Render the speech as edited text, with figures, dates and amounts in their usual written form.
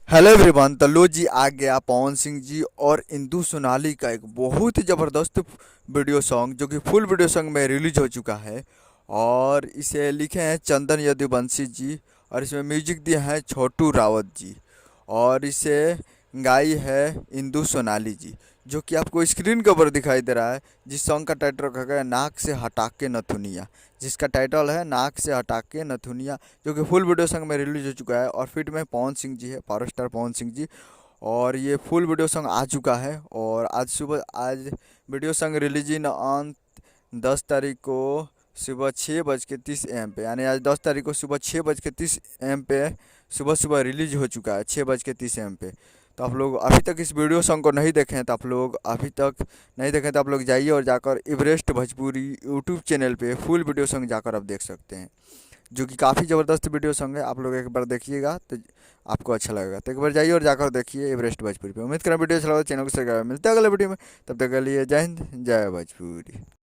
Hello everyone. तो लो जी आ गया पवन सिंह जी और इंदु सोनाली का एक बहुत ही ज़बरदस्त वीडियो सॉन्ग जो कि फुल वीडियो सॉन्ग में रिलीज हो चुका है। और इसे लिखे हैं चंदन यदुवंशी जी और इसमें म्यूजिक दिए हैं छोटू रावत जी और इसे गाई है इंदु सोनाली जी, जो कि आपको स्क्रीन के ऊपर दिखाई दे रहा है। जिस सॉन्ग का टाइटल रखा गया है नाक से हटा के नथुनिया, जिसका टाइटल है नाक से हटा के नथुनिया, जो कि फुल वीडियो सॉन्ग में रिलीज हो चुका है। और फिट में पवन सिंह जी है, पावर स्टार पवन सिंह जी। और ये फुल वीडियो सॉन्ग आ चुका है और आज video song release in on 10 तारीख को सुबह 6:30 AM पे, यानी आज 10 तारीख को सुबह 6:30 AM पे सुबह सुबह रिलीज हो चुका है 6:30 AM पे। तो आप लोग अभी तक इस वीडियो सॉन्ग को नहीं देखें तो आप लोग अभी तक नहीं देखें तो आप लोग जाइए और जाकर एवरेस्ट भोजपुरी यूट्यूब चैनल पे फुल वीडियो सॉन्ग जाकर आप देख सकते हैं, जो कि काफ़ी ज़बरदस्त वीडियो सॉन्ग है। आप लोग एक बार देखिएगा तो आपको अच्छा लगेगा। तो एक बार जाइए और जाकर देखिए एवरेस्ट भोजपुरी पे। उम्मीद करें वीडियो अच्छा लगा, चैनल को शेयर करें। मिलते हैं अगले वीडियो में, तब तक के लिए जय हिंद जय भोजपुरी।